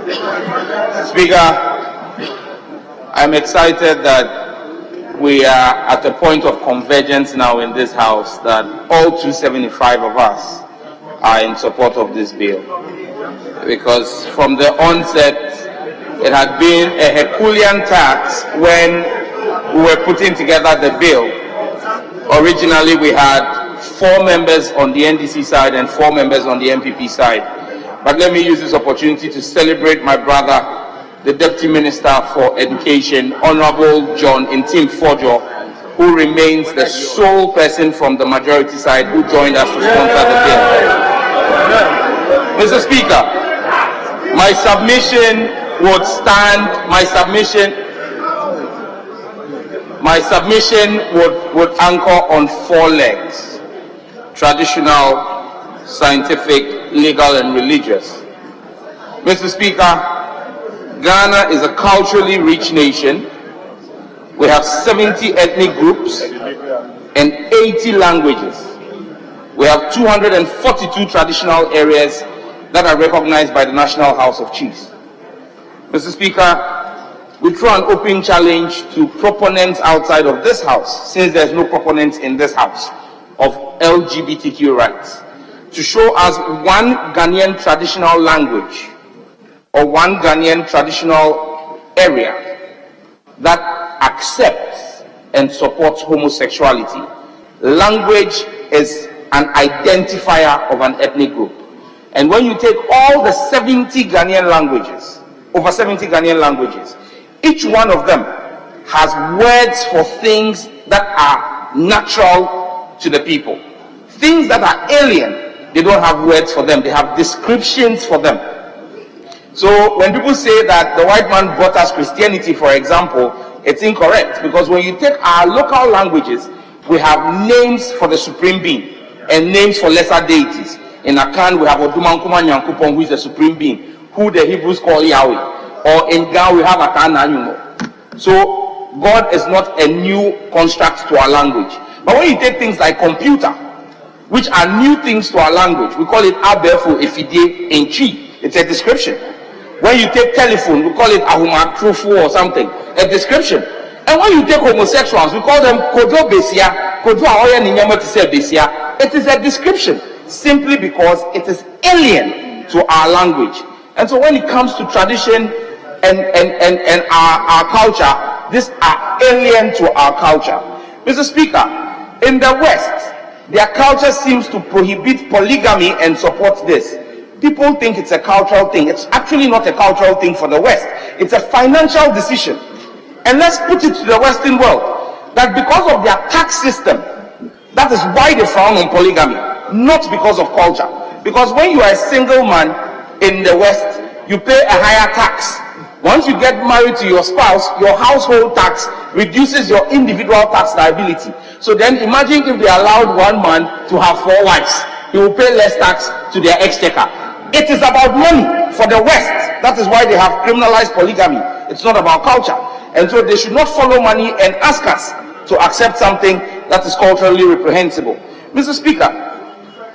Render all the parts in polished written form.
Speaker, I'm excited that we are at a point of convergence now in this House, that all 275 of us are in support of this bill. Because from the onset, it had been a Herculean task when we were putting together the bill. Originally, we had 4 members on the NDC side and 4 members on the MPP side. But let me use this opportunity to celebrate my brother, the Deputy Minister for Education, Honorable John Ntim Fojo, who remains the sole person from the majority side who joined us to sponsor the bill. Mr. Speaker, my submission would stand, my submission would anchor on 4 legs: traditional, scientific, legal, and religious. Mr. Speaker, Ghana is a culturally rich nation. We have 70 ethnic groups and 80 languages. We have 242 traditional areas that are recognized by the National House of Chiefs. Mr. Speaker, we throw an open challenge to proponents outside of this House, since there's no proponents in this House, of LGBTQ rights, to show us one Ghanaian traditional language or one Ghanaian traditional area that accepts and supports homosexuality. Language is an identifier of an ethnic group. And when you take all the 70 Ghanaian languages, over 70 Ghanaian languages, each one of them has words for things that are natural to the people. Things that are alien, they don't have words for them, they have descriptions for them. So when people say that the white man brought us Christianity, for example, it's incorrect, because when you take our local languages, we have names for the supreme being and names for lesser deities. In Akan, we have Odumankuma Nyankupon, who is the supreme being, who the Hebrews call Yahweh. Or in Ghana, we have Akan Anyumo. So God is not a new construct to our language. But when you take things like computer, which are new things to our language, we call it Abefu Efide Enchi. It's a description. When you take telephone, we call it Ahumakrufu or something, a description. And when you take homosexuals, we call them Kodo Besia, Kodo Aoya Ninyama to say Besia. It is a description, simply because it is alien to our language. And so when it comes to tradition and our culture, these are alien to our culture. Mr. Speaker, in the West, their culture seems to prohibit polygamy and support this. People think it's a cultural thing. It's actually not a cultural thing for the West. It's a financial decision. And let's put it to the Western world, that because of their tax system, that is why they frown on polygamy, not because of culture. Because when you are a single man in the West, you pay a higher tax. Once you get married to your spouse, your household tax reduces your individual tax liability. So then imagine if they allowed one man to have 4 wives. He will pay less tax to their exchequer. It is about money for the West. That is why they have criminalized polygamy. It's not about culture. And so they should not follow money and ask us to accept something that is culturally reprehensible. Mr. Speaker,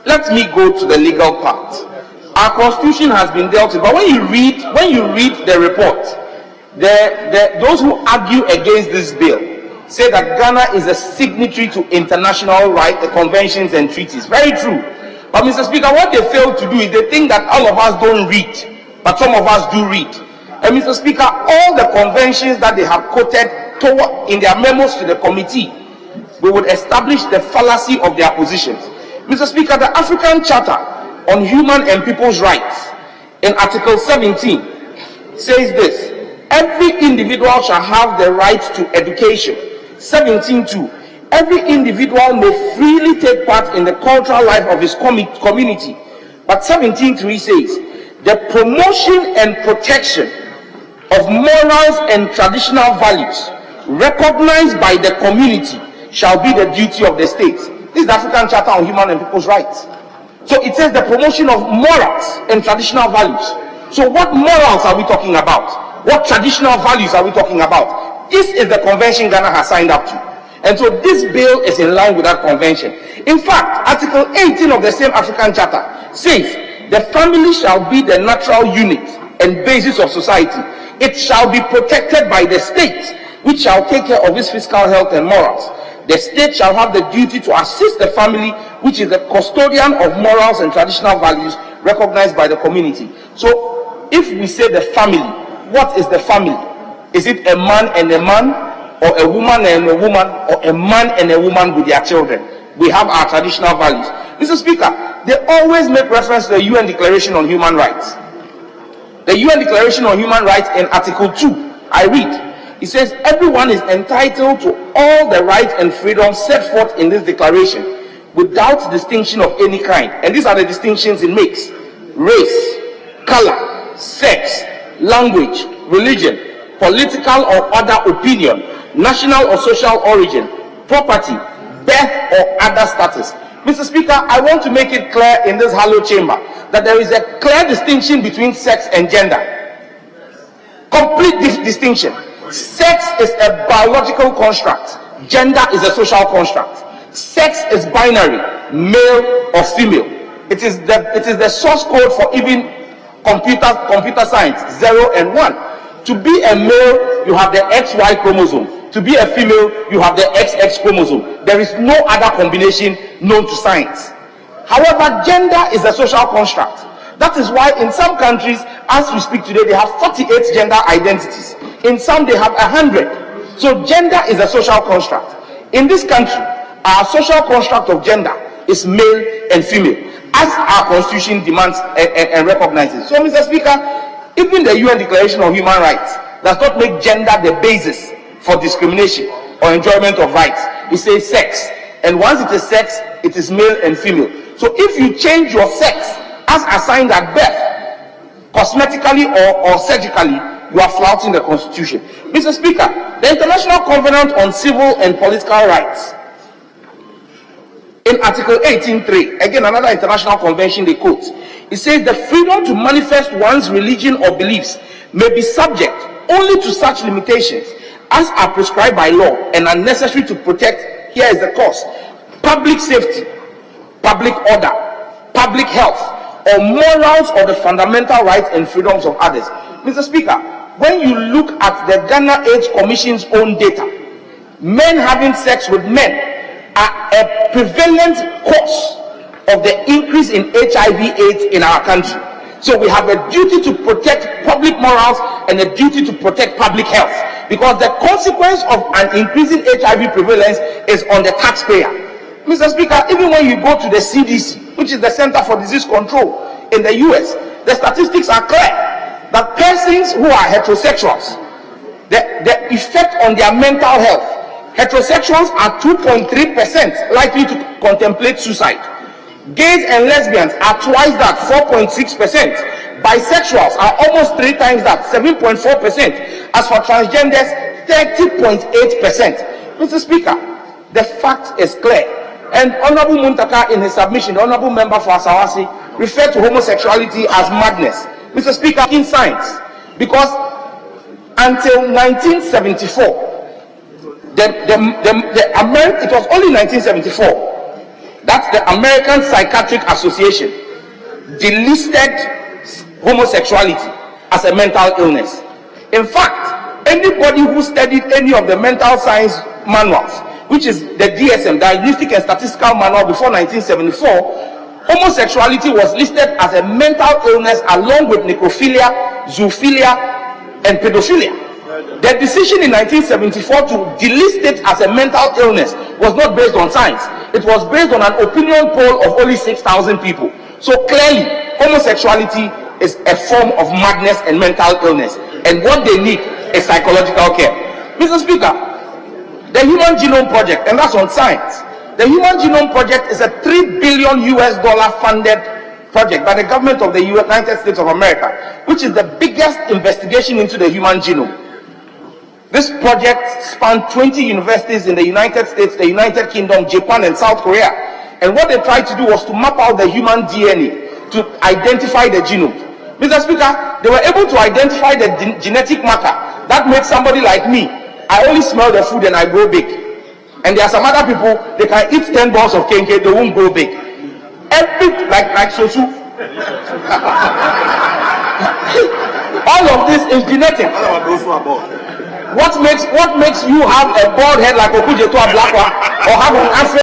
let me go to the legal part. Our constitution has been dealt with, but when you read the report, those who argue against this bill say that Ghana is a signatory to international rights, the conventions and treaties. Very true. But Mr. Speaker, what they fail to do is they think that all of us don't read, but some of us do read. And Mr. Speaker, all the conventions that they have quoted in their memos to the committee, we would establish the fallacy of their positions. Mr. Speaker, the African Charter on Human and People's Rights in Article 17 says this: every individual shall have the right to education. 17.2, every individual may freely take part in the cultural life of his community. But 17.3 says, the promotion and protection of morals and traditional values recognized by the community shall be the duty of the state. This is the African Charter on Human and People's Rights. So it says the promotion of morals and traditional values. So what morals are we talking about? What traditional values are we talking about? This is the convention Ghana has signed up to. And so this bill is in line with that convention. In fact, Article 18 of the same African Charter says the family shall be the natural unit and basis of society. It shall be protected by the state, which shall take care of its physical health and morals. The state shall have the duty to assist the family, which is the custodian of morals and traditional values recognized by the community. So, if we say the family, what is the family? Is it a man and a man, or a woman and a woman, or a man and a woman with their children? We have our traditional values. Mr. Speaker, they always make reference to the UN Declaration on Human Rights. The UN Declaration on Human Rights in Article 2, I read, it says, everyone is entitled to all the rights and freedoms set forth in this declaration without distinction of any kind. And these are the distinctions it makes: race, color, sex, language, religion, political or other opinion, national or social origin, property, birth or other status. Mr. Speaker, I want to make it clear in this hallowed chamber that there is a clear distinction between sex and gender. Complete distinction. Sex is a biological construct. Gender is a social construct. Sex is binary, male or female. It is the source code for even computer science, 0 and 1. To be a male, you have the XY chromosome. To be a female, you have the XX chromosome. There is no other combination known to science. However, gender is a social construct. That is why in some countries, as we speak today, they have 48 gender identities. In some, they have 100. So gender is a social construct. In this country, our social construct of gender is male and female, as our constitution demands and recognizes. So, Mr. Speaker, even the UN Declaration on Human Rights does not make gender the basis for discrimination or enjoyment of rights. It says sex. And once it is sex, it is male and female. So if you change your sex as assigned at birth, cosmetically or surgically, you are flouting the Constitution. Mr. Speaker, the International Covenant on Civil and Political Rights, in Article 18.3, again another international convention they quote, it says the freedom to manifest one's religion or beliefs may be subject only to such limitations as are prescribed by law and are necessary to protect, here is the cause, public safety, public order, public health, or morals or the fundamental rights and freedoms of others. Mr. Speaker, when you look at the Ghana AIDS Commission's own data, men having sex with men are a prevalent cause of the increase in HIV/AIDS in our country. So we have a duty to protect public morals and a duty to protect public health, because the consequence of an increasing HIV prevalence is on the taxpayer. Mr. Speaker, even when you go to the CDC, which is the Center for Disease Control in the US, the statistics are clear that persons who are heterosexuals, the effect on their mental health, heterosexuals are 2.3% likely to contemplate suicide. Gays and lesbians are twice that, 4.6%. Bisexuals are almost 3 times that, 7.4%. As for transgenders, 30.8%. Mr. Speaker, the fact is clear. And Honorable Muntaka, in his submission, the Honorable Member for Asawasi, referred to homosexuality as madness. Mr. Speaker, in science, because until 1974, it was only 1974 that the American Psychiatric Association delisted homosexuality as a mental illness. In fact, anybody who studied any of the mental science manuals, which is the DSM, Diagnostic and Statistical Manual, before 1974, homosexuality was listed as a mental illness along with necrophilia, zoophilia, and pedophilia. The decision in 1974 to delist it as a mental illness was not based on science. It was based on an opinion poll of only 6,000 people. So clearly, homosexuality is a form of madness and mental illness. And what they need is psychological care. Mr. Speaker, the Human Genome Project, and that's on science. The Human Genome Project is a $3 billion funded project by the government of the United States of America, which is the biggest investigation into the human genome. This project spanned 20 universities in the United States, the United Kingdom, Japan, and South Korea. And what they tried to do was to map out the human DNA to identify the genome. Mr. Speaker, they were able to identify the genetic marker that made somebody like me. I only smell the food and I grow big. And there are some other people, they can eat 10 balls of kenke, they won't grow big. Every, like Sosu. All of this is genetic. What makes you have a bald head like Okujeto, a black one, or have an afro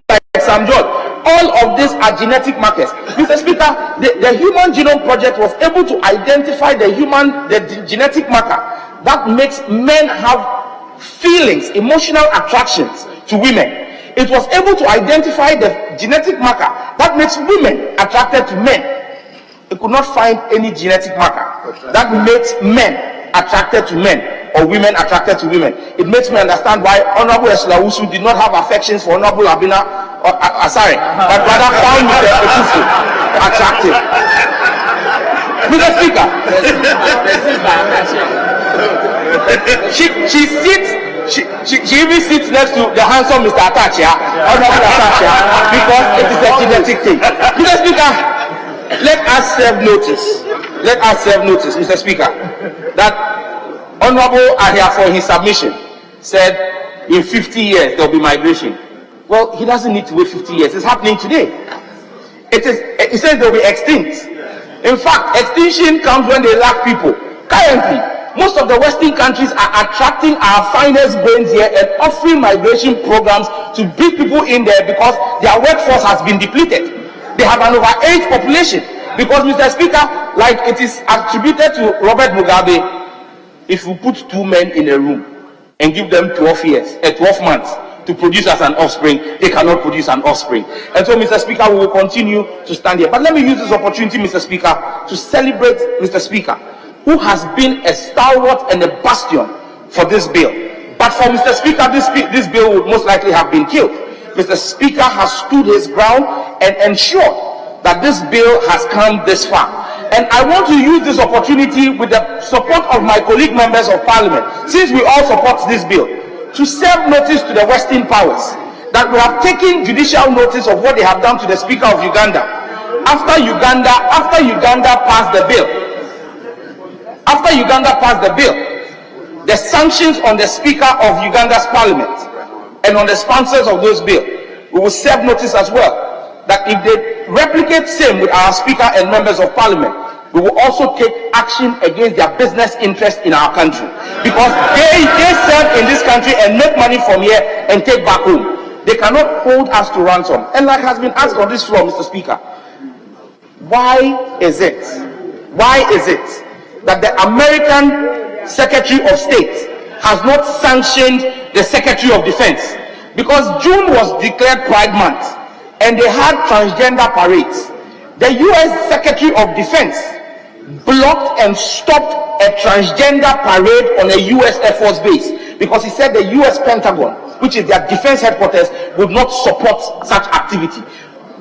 like Sam George? All of these are genetic markers. Mr. Speaker, the Human Genome Project was able to identify the genetic marker that makes men have feelings, emotional attractions to women. It was able to identify the genetic marker that makes women attracted to men. It could not find any genetic marker that makes men attracted to men or women attracted to women. It makes me understand why Honorable Eslawusu did not have affections for Honorable Abina Asare, but rather found Mr. Ekufu attractive. Mr. Speaker, she even sits next to the handsome Mr. Atachia, Honorable Atachia, because it is a genetic thing. Mr. Speaker, let us serve notice. Let us serve notice, Mr. Speaker, that Honorable Ahia, for his submission, said in 50 years there will be migration. Well, he doesn't need to wait 50 years. It's happening today. He says they will be extinct. In fact, extinction comes when they lack people. Currently, most of the Western countries are attracting our finest brains here and offering migration programs to bring people in there because their workforce has been depleted. They have an overage population. Because, Mr. Speaker, like it is attributed to Robert Mugabe, if you put two men in a room and give them 12 months to produce as an offspring, they cannot produce an offspring. And so, Mr. Speaker, we will continue to stand here. But let me use this opportunity, Mr. Speaker, to celebrate Mr. Speaker, who has been a stalwart and a bastion for this bill. But for Mr. Speaker, this bill would most likely have been killed. Mr. Speaker has stood his ground and ensured that this bill has come this far. And I want to use this opportunity with the support of my colleague members of parliament, since we all support this bill, to serve notice to the Western powers that we have taken judicial notice of what they have done to the Speaker of Uganda. After Uganda passed the bill, the sanctions on the Speaker of Uganda's parliament and on the sponsors of those bills, we will serve notice as well that if they replicate same with our Speaker and members of parliament, we will also take action against their business interest in our country, because they serve in this country and make money from here and take back home. They cannot hold us to ransom. And like has been asked on this floor, Mr. Speaker, why is it that the American Secretary of State has not sanctioned the Secretary of Defense? Because June was declared Pride Month and they had transgender parades. The U.S. Secretary of Defense blocked and stopped a transgender parade on a U.S. Air Force base because he said the U.S. Pentagon, which is their defense headquarters, would not support such activity.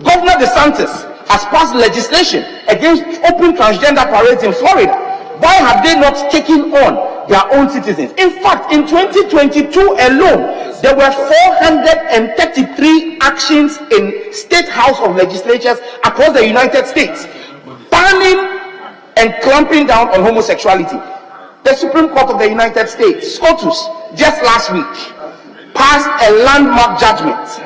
Governor DeSantis has passed legislation against open transgender parades in Florida. Why have they not taken on their own citizens? In fact, in 2022 alone, there were 433 actions in State House of Legislatures across the United States, banning and clamping down on homosexuality. The Supreme Court of the United States, SCOTUS, just last week, passed a landmark judgment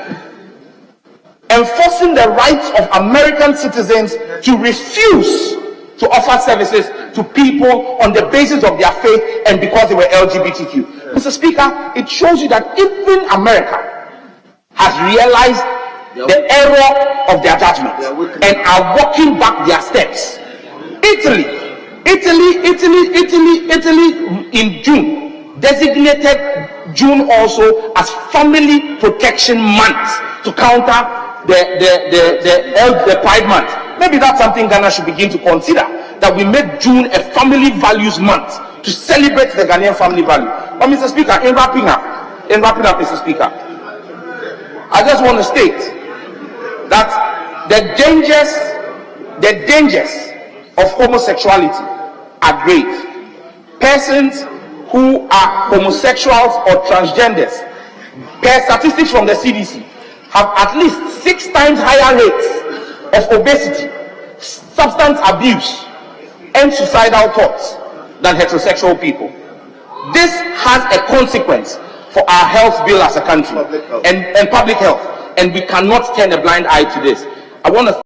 enforcing the rights of American citizens to refuse to offer services to people on the basis of their faith and because they were LGBTQ. Mr. Speaker, it shows you that even America has realized the error of their judgment and are walking back their steps. Italy in June designated June also as Family Protection Month to counter the Pride Month. Maybe that's something Ghana should begin to consider, that we make June a Family Values Month to celebrate the Ghanaian family value. But Mr. Speaker, in wrapping up, Mr. Speaker, I just want to state that the dangers of homosexuality are grave. Persons who are homosexuals or transgenders, per statistics from the CDC, have at least 6 times higher rates of obesity, substance abuse, and suicidal thoughts than heterosexual people. This has a consequence for our health bill as a country and public health, and we cannot turn a blind eye to this. I want to